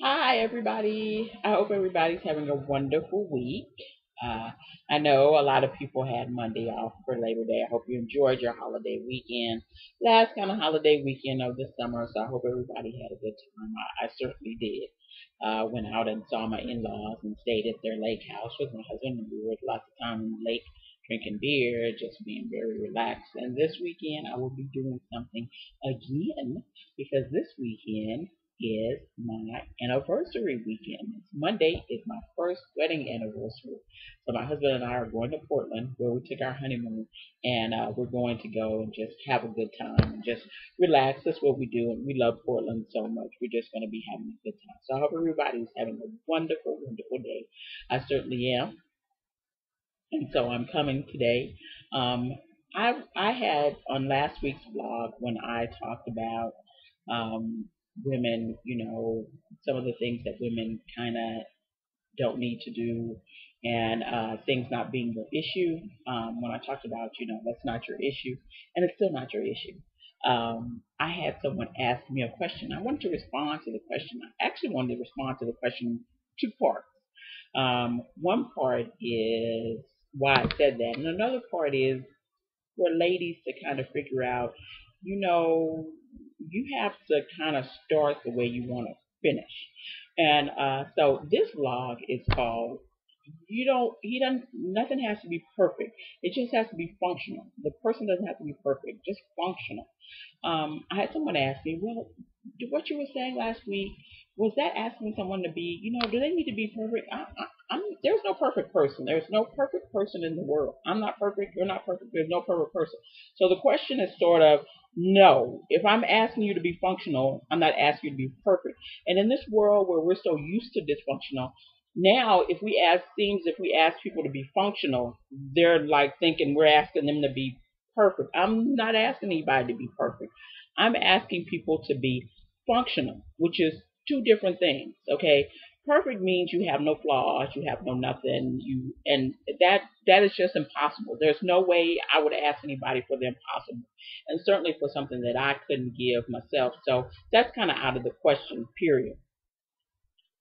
Hi, everybody. I hope everybody's having a wonderful week. Uh, I know a lot of people had Monday off for Labor Day. I hope you enjoyed your holiday weekend. Last kind of holiday weekend of the summer, so I hope everybody had a good time. I certainly did. Went out and saw my in-laws and stayed at their lake house with my husband, and we were lots of time in the lake drinking beer, just being very relaxed. And this weekend, I will be doing something again because this weekend is my anniversary weekend. Monday is my first wedding anniversary. So my husband and I are going to Portland where we took our honeymoon, and we're going to go and just have a good time and just relax. That's what we do, and we love Portland so much. We're just going to be having a good time. So I hope everybody's having a wonderful, wonderful day. I certainly am. And so I'm coming today. I had on last week's vlog when I talked about women, some of the things that women kind of don't need to do, and things not being your issue. When I talked about, that's not your issue, and it's still not your issue. I had someone ask me a question. I wanted to respond to the question. I actually wanted to respond to the question in two parts. One part is why I said that, and another part is for ladies to kind of figure out, you know, you have to kind of start the way you want to finish. And so this vlog is called nothing has to be perfect. It just has to be functional. The person doesn't have to be perfect, just functional. I had someone ask me, well, what you were saying last week, was that asking someone to be, do they need to be perfect? There's no perfect person. There's no perfect person in the world. I'm not perfect. You're not perfect. There's no perfect person. So the question is sort of, no. If I'm asking you to be functional, I'm not asking you to be perfect. And in this world where we're so used to dysfunctional, now if we ask people to be functional, they're like thinking we're asking them to be perfect. I'm not asking anybody to be perfect. I'm asking people to be functional, which is two different things. Okay, perfect means you have no flaws, you have no nothing, and that is just impossible. There's no way I would ask anybody for the impossible, and certainly for something that I couldn't give myself. So that's kind of out of the question. Period.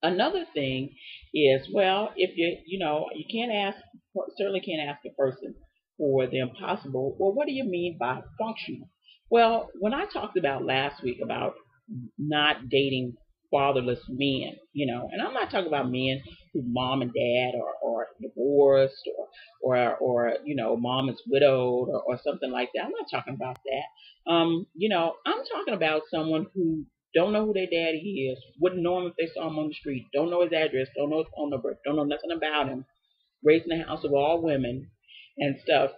Another thing is, well, if you can't ask, certainly can't ask a person for the impossible. Well, what do you mean by functional? Well, when I talked about last week about not dating fatherless men, and I'm not talking about men whose mom and dad are divorced, or mom is widowed, or something like that. I'm not talking about that. I'm talking about someone who don't know who their daddy is, wouldn't know him if they saw him on the street, don't know his address, don't know his phone number, don't know nothing about him, raised in a house of all women and stuff,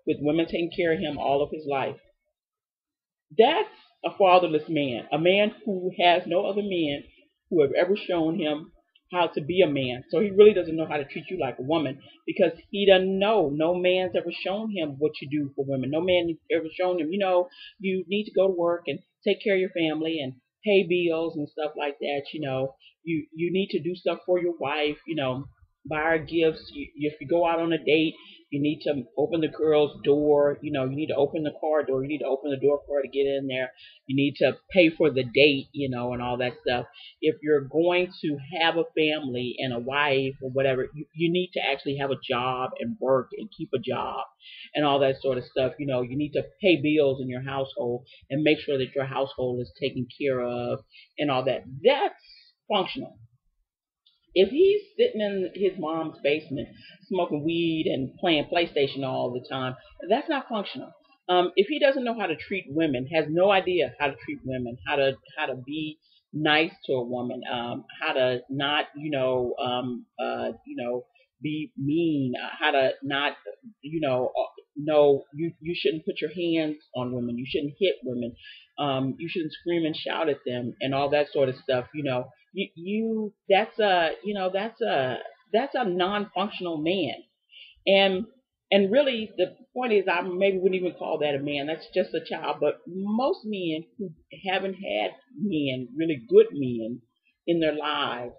with women taking care of him all of his life. That's a fatherless man, a man who has no other men who have ever shown him how to be a man. So he really doesn't know how to treat you like a woman because he doesn't know. No man's ever shown him what you do for women. No man ever shown him, you need to go to work and take care of your family and pay bills and stuff like that. You need to do stuff for your wife, buy her gifts. If you go out on a date, you need to open the girl's door. You need to open the car door. You need to open the door for her to get in there. You need to pay for the date, and all that stuff. If you're going to have a family and a wife or whatever, you need to actually have a job and work and keep a job and all that sort of stuff. You need to pay bills in your household and make sure that your household is taken care of and all that. That's functional. If he's sitting in his mom's basement smoking weed and playing PlayStation all the time, that's not functional. If he doesn't know how to treat women, has no idea how to treat women, how to be nice to a woman, how to not be mean, how to not no, you shouldn't put your hands on women, you shouldn't hit women, you shouldn't scream and shout at them, and all that sort of stuff. That's a non-functional man. And and really the point is, I maybe wouldn't even call that a man. That's just a child. But most men who haven't had men, really good men, in their lives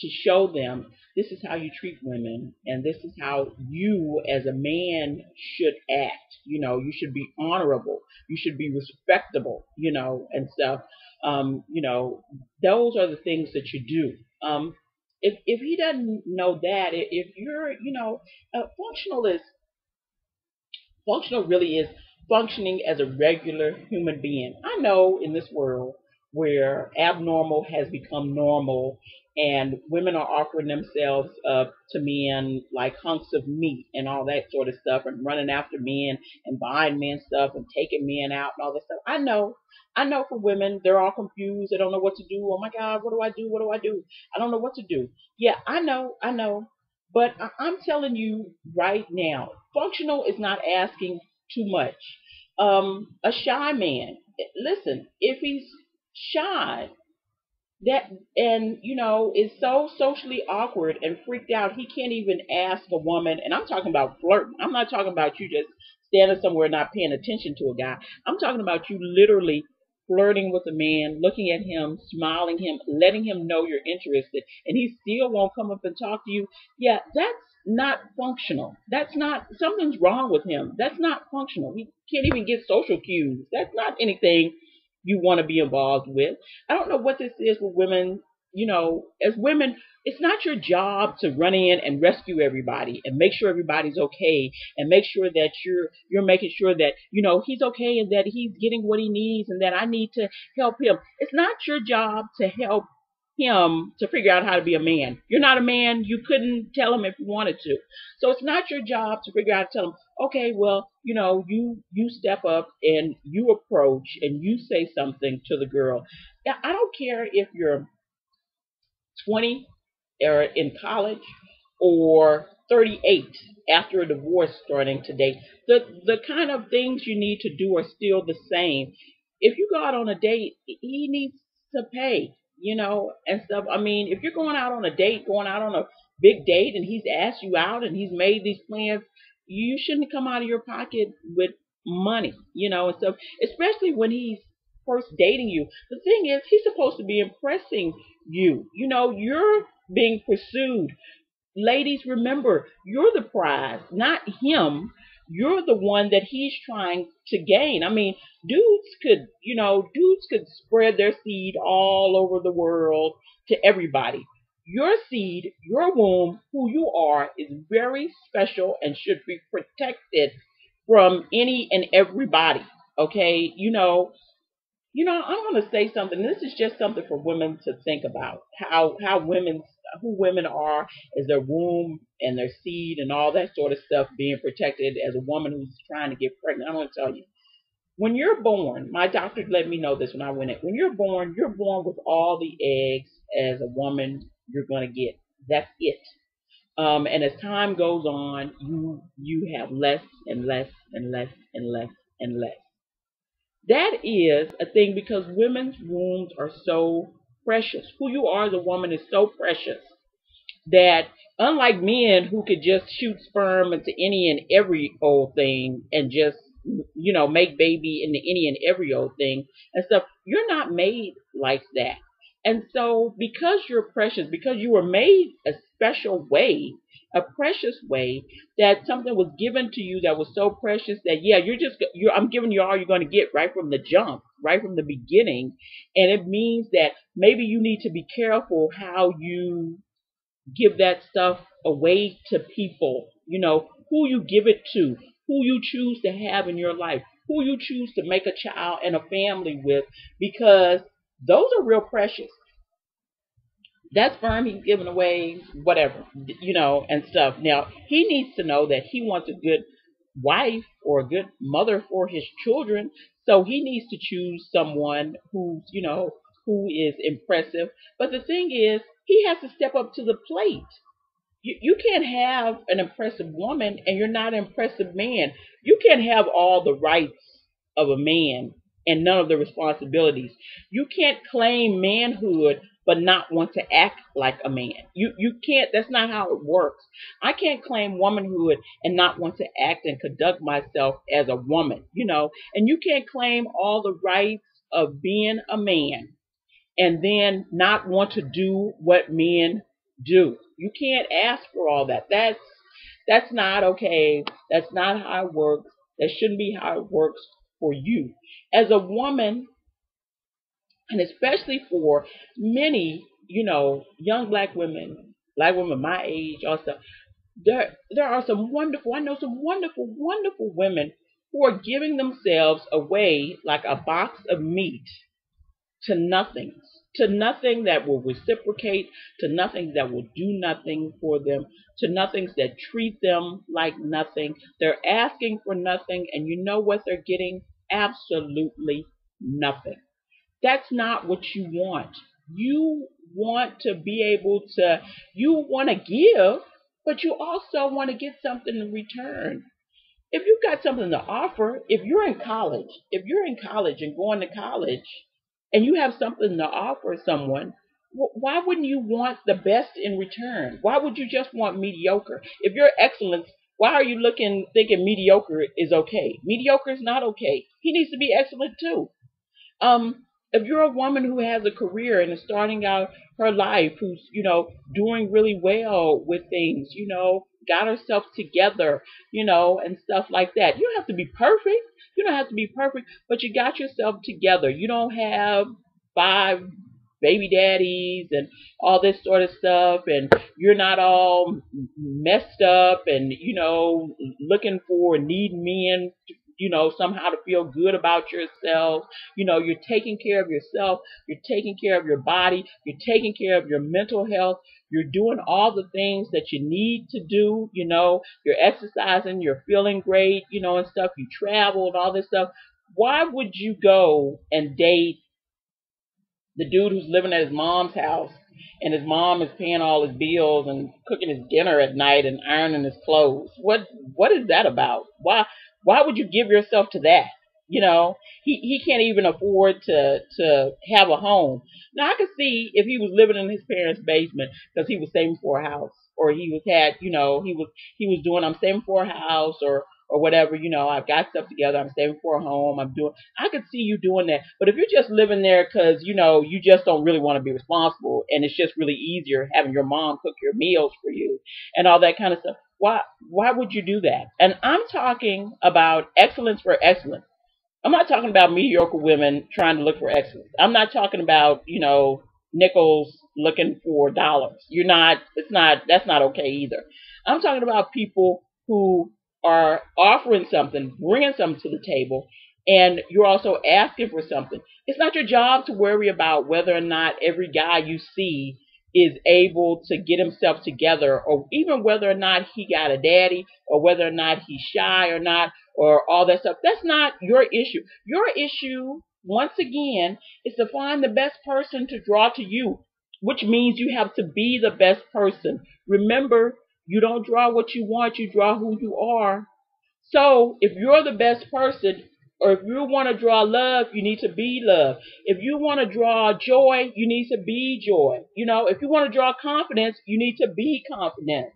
to show them this is how you treat women and this is how you as a man should act. You should be honorable, you should be respectable, and stuff. Those are the things that you do. If he doesn't know that, if you're, a functionalist, functional really is functioning as a regular human being. I know in this world where abnormal has become normal and women are offering themselves up to men like hunks of meat and all that sort of stuff and running after men and buying men stuff and taking men out and all that stuff. I know. I know for women, they're all confused. They don't know what to do. Oh my God, what do I do? What do I do? I don't know what to do. Yeah, I know. I know. But I'm telling you right now, functional is not asking too much. A shy man, listen, if he's shy, that and is so socially awkward and freaked out he can't even ask a woman, and I'm talking about flirting. I'm not talking about you just standing somewhere not paying attention to a guy. I'm talking about you literally flirting with a man, looking at him, smiling him, letting him know you're interested, and he still won't come up and talk to you. Yeah, that's not functional. That's not, something's wrong with him. That's not functional. He can't even get social cues. That's not anything you want to be involved with. I don't know what this is with women. As women, it's not your job to run in and rescue everybody and make sure everybody's okay and make sure that you're making sure that he's okay and that he's getting what he needs and that I need to help him. It's not your job to help him to figure out how to be a man. You're not a man. You couldn't tell him if you wanted to. So it's not your job to figure out, tell him, okay, well, you step up and you approach and you say something to the girl. Now, I don't care if you're 20 or in college or 38 after a divorce starting to date. The kind of things you need to do are still the same. If you go out on a date, he needs to pay, and stuff. I mean, if you're going out on a date, going out on a big date, and he's asked you out and he's made these plans, you shouldn't come out of your pocket with money, and stuff, especially when he's first dating you. The thing is, he's supposed to be impressing you. You're being pursued. Ladies, remember, you're the prize, not him. You're the one that he's trying to gain. I mean, dudes could spread their seed all over the world to everybody. Your seed, your womb, who you are, is very special and should be protected from any and everybody. Okay? I want to say something. This is just something for women to think about. Who women are as their womb and their seed and all that sort of stuff being protected as a woman who's trying to get pregnant. I'm going to tell you, when you're born, my doctor let me know this when I went in. When you're born with all the eggs as a woman you're going to get. That's it. And as time goes on, you have less and less and less and less and less. That is a thing because women's wombs are so precious. Who you are as a woman is so precious that unlike men who could just shoot sperm into any and every old thing and just make baby into any and every old thing and stuff, you're not made like that. And so because you're precious, because you were made a special way, a precious way, that something was given to you that was so precious that I'm giving you all you're going to get right from the jump, right from the beginning. And it means that maybe you need to be careful how you give that stuff away to people, who you give it to, who you choose to have in your life, who you choose to make a child and a family with, because those are real precious. That sperm he's giving away, whatever, and stuff. Now, he needs to know that he wants a good wife or a good mother for his children. So he needs to choose someone who is impressive. But the thing is, he has to step up to the plate. You can't have an impressive woman and you're not an impressive man. You can't have all the rights of a man and none of the responsibilities. You can't claim manhood but not want to act like a man. You can't, that's not how it works. I can't claim womanhood and not want to act and conduct myself as a woman, and you can't claim all the rights of being a man and then not want to do what men do. You can't ask for all that. That's not okay. That's not how it works. That shouldn't be how it works for you. As a woman, and especially for many, young black women my age also, there are some wonderful, I know some wonderful, wonderful women who are giving themselves away like a box of meat to nothing, to nothing that will reciprocate, to nothing that will do nothing for them, to nothings that treat them like nothing. They're asking for nothing, and you know what they're getting? Absolutely nothing. That's not what you want. You want to be able to, you want to give, but you also want to get something in return. If you've got something to offer, if you're in college and going to college and you have something to offer someone, why wouldn't you want the best in return? Why would you just want mediocre? If you're excellent, why are you thinking mediocre is okay? Mediocre is not okay. He needs to be excellent too. Um, if you're a woman who has a career and is starting out her life, who's, doing really well with things, got herself together, and stuff like that. You don't have to be perfect. You don't have to be perfect, but you got yourself together. You don't have five baby daddies and all this sort of stuff, and you're not all messed up and, looking for needing men, somehow to feel good about yourself. You're taking care of yourself, you're taking care of your body, you're taking care of your mental health, you're doing all the things that you need to do, you're exercising, you're feeling great, and stuff, you travel and all this stuff. Why would you go and date the dude who's living at his mom's house and his mom is paying all his bills and cooking his dinner at night and ironing his clothes? What is that about? Why would you give yourself to that? He can't even afford to have a home. Now I could see if he was living in his parents' basement because he was saving for a house, or he was doing, I'm saving for a house, or whatever. I've got stuff together. I'm saving for a home. I could see you doing that. But if you're just living there because, you just don't really want to be responsible and it's just really easier having your mom cook your meals for you and all that kind of stuff, why would you do that? And I'm talking about excellence for excellence. I'm not talking about mediocre women trying to look for excellence. I'm not talking about, nickels looking for dollars. That's not okay either. I'm talking about people who are offering something, bringing something to the table, and you're also asking for something. It's not your job to worry about whether or not every guy you see is able to get himself together, or even whether or not he got a daddy, or whether or not he's shy or not, or all that stuff. That's not your issue. Your issue, once again, is to find the best person to draw to you, which means you have to be the best person. Remember, you don't draw what you want, you draw who you are. So if you're the best person, or if you want to draw love, you need to be love. If you want to draw joy, you need to be joy. If you want to draw confidence, you need to be confidence.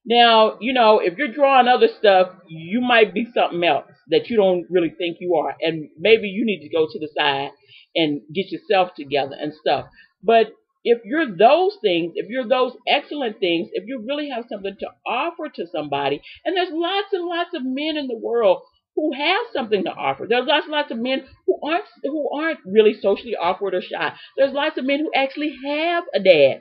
Now, if you're drawing other stuff, you might be something else that you don't really think you are. And maybe you need to go to the side and get yourself together and stuff. But if you're those things, if you're those excellent things, if you really have something to offer to somebody, and there's lots and lots of men in the world who have something to offer. There's lots and lots of men who aren't really socially awkward or shy. There's lots of men who actually have a dad.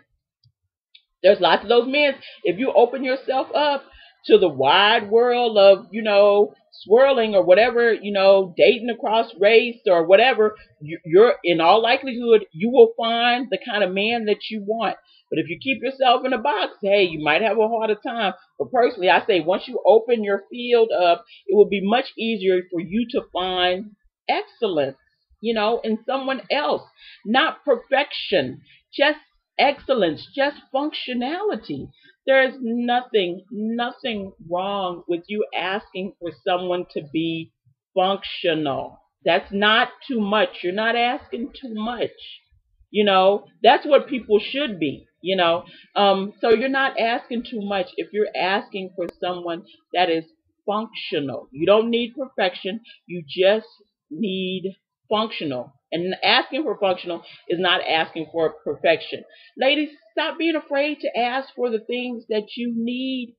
There's lots of those men. If you open yourself up to the wide world of, swirling or whatever, dating across race or whatever, you're in all likelihood, you will find the kind of man that you want. But if you keep yourself in a box, hey, you might have a harder time. But personally, I say once you open your field up, it will be much easier for you to find excellence, in someone else. Not perfection, just excellence, just functionality. There's nothing wrong with you asking for someone to be functional. That's not too much. You're not asking too much. That's what people should be. So you're not asking too much if you're asking for someone that is functional. You don't need perfection. You just need functional. And asking for functional is not asking for perfection. Ladies, stop being afraid to ask for the things that you need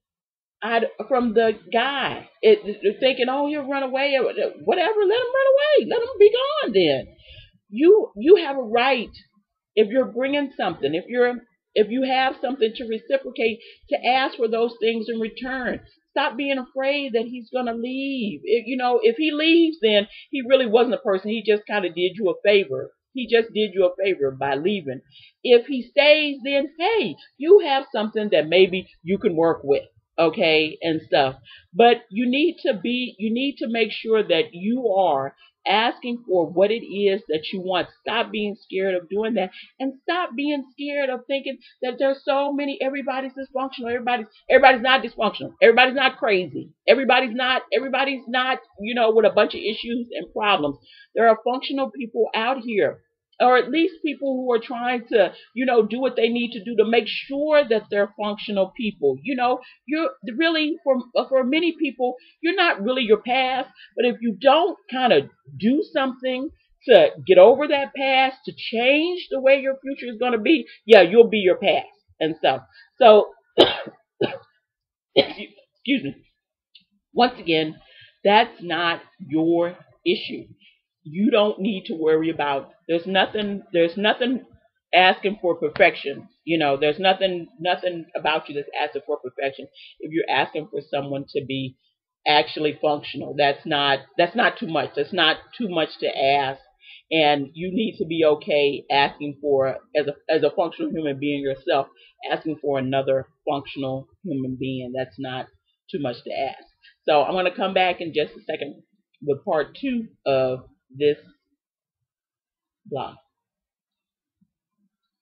from the guy. Thinking, oh, he'll run away or whatever. Let him run away. Let him be gone then. You have a right, if you're bringing something, if you have something to reciprocate, to ask for those things in return. Stop being afraid that he's going to leave. If he leaves, then he really wasn't a person. He just kind of did you a favor. He just did you a favor by leaving. If he stays, then hey, you have something that maybe you can work with, okay, and stuff. But you need to make sure that you are asking for what it is that you want. Stop being scared of doing that, and stop being scared of thinking that there's so many. Everybody's dysfunctional. Everybody's not dysfunctional. Everybody's not crazy. Everybody's not with a bunch of issues and problems. There are functional people out here, or at least people who are trying to, do what they need to do to make sure that they're functional people. You're really, for many people, you're not really your past, but if you don't kind of do something to get over that past, to change the way your future is going to be, yeah, you'll be your past and stuff. So, excuse me. Once again, that's not your issue. You don't need to worry about. There's nothing asking for perfection. There's nothing about you that's asking for perfection. If you're asking for someone to be actually functional, that's not too much. That's not too much to ask. And you need to be okay asking for, as a functional human being yourself, asking for another functional human being. That's not too much to ask. So I'm going to come back in just a second with part 2 of this blog.